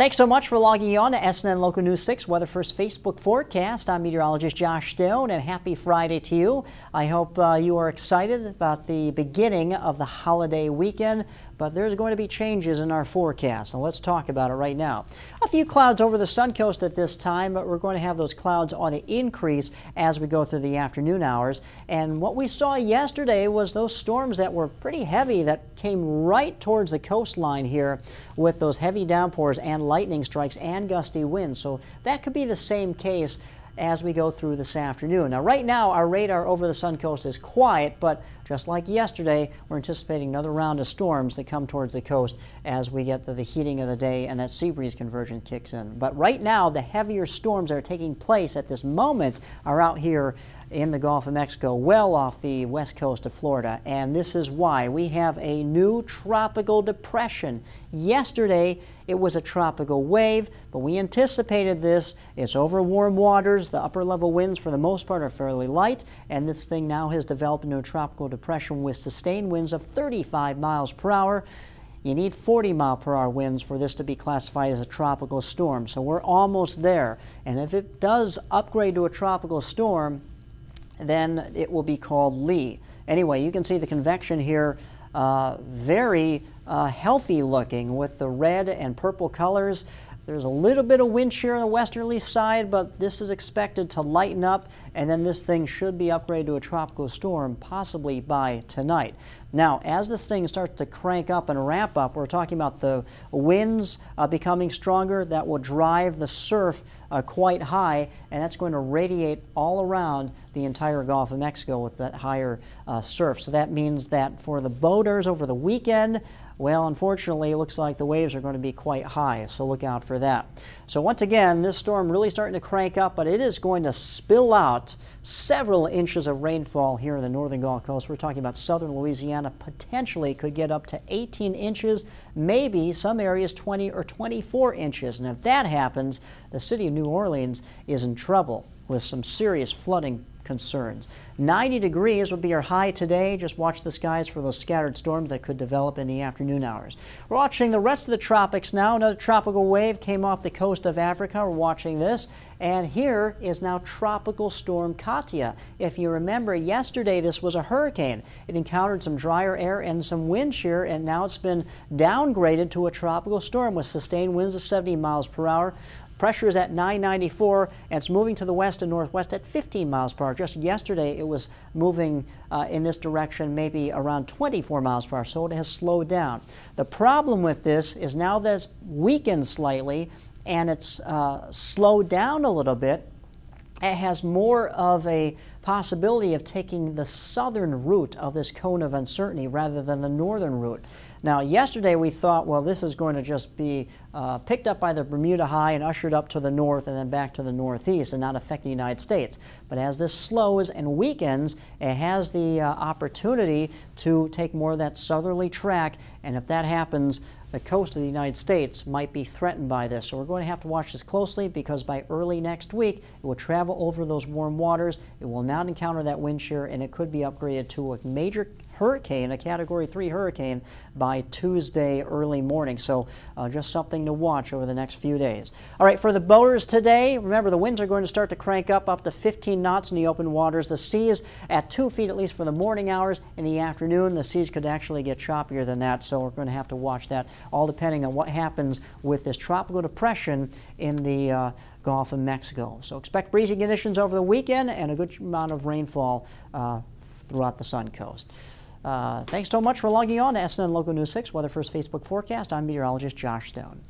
Thanks so much for logging on to SNN Local News 6 Weather First Facebook forecast. I'm meteorologist Josh Stone, and happy Friday to you. I hope you are excited about the beginning of the holiday weekend, but there's going to be changes in our forecast, so let's talk about it right now. A few clouds over the Suncoast at this time, but we're going to have those clouds on the increase as we go through the afternoon hours. And what we saw yesterday was those storms that were pretty heavy that came right towards the coastline here with those heavy downpours and lightning strikes and gusty winds. So that could be the same case as we go through this afternoon. Now right now our radar over the Suncoast is quiet, but just like yesterday, we're anticipating another round of storms that come towards the coast as we get to the heating of the day and that sea breeze conversion kicks in. But right now the heavier storms that are taking place at this moment are out here in the Gulf of Mexico, well off the west coast of Florida. And this is why we have a new tropical depression. Yesterday, it was a tropical wave, but we anticipated this. It's over warm waters. The upper level winds, for the most part, are fairly light. And this thing now has developed into a tropical depression with sustained winds of 35 miles per hour. You need 40-mile-per-hour winds for this to be classified as a tropical storm. So we're almost there. And if it does upgrade to a tropical storm, then it will be called Lee. Anyway, you can see the convection here, very healthy looking with the red and purple colors. There's a little bit of wind shear on the westerly side, but this is expected to lighten up, and then this thing should be upgraded to a tropical storm possibly by tonight. Now, as this thing starts to crank up and ramp up, we're talking about the winds becoming stronger. That will drive the surf quite high, and that's going to radiate all around the entire Gulf of Mexico with that higher surf. So that means that for the boaters over the weekend, well, unfortunately, it looks like the waves are going to be quite high, so look out for that. So once again, this storm really starting to crank up, but it is going to spill out several inches of rainfall here in the northern Gulf Coast. We're talking about southern Louisiana, potentially could get up to 18 inches, maybe some areas 20 or 24 inches. And if that happens, the city of New Orleans is in trouble with some serious flooding concerns. 90 degrees would be our high today. Just watch the skies for those scattered storms that could develop in the afternoon hours. We're watching the rest of the tropics now. Another tropical wave came off the coast of Africa. We're watching this. And here is now Tropical Storm Katia. If you remember, yesterday this was a hurricane. It encountered some drier air and some wind shear, and now it's been downgraded to a tropical storm with sustained winds of 70 miles per hour. Pressure is at 994, and it's moving to the west and northwest at 15 miles per hour. Just yesterday, it was moving in this direction maybe around 24 miles per hour, so it has slowed down. The problem with this is now that it's weakened slightly and it's slowed down a little bit, it has more of a possibility of taking the southern route of this cone of uncertainty rather than the northern route. Now, yesterday we thought, well, this is going to just be picked up by the Bermuda High and ushered up to the north and then back to the northeast and not affect the United States. But as this slows and weakens, it has the opportunity to take more of that southerly track, and if that happens, the coast of the United States might be threatened by this. So we're going to have to watch this closely, because by early next week, it will travel over those warm waters. It will not encounter that wind shear, and it could be upgraded to a major hurricane, a Category 3 hurricane, by Tuesday early morning. So just something to watch over the next few days. All right, for the boaters today, remember the winds are going to start to crank up to 15 knots in the open waters. The seas at 2 feet at least for the morning hours. In the afternoon, the seas could actually get choppier than that, so we're going to have to watch that, all depending on what happens with this tropical depression in the Gulf of Mexico. So expect breezy conditions over the weekend and a good amount of rainfall throughout the Suncoast. Thanks so much for logging on to SNN Local News 6 Weather First Facebook forecast. I'm meteorologist Josh Stone.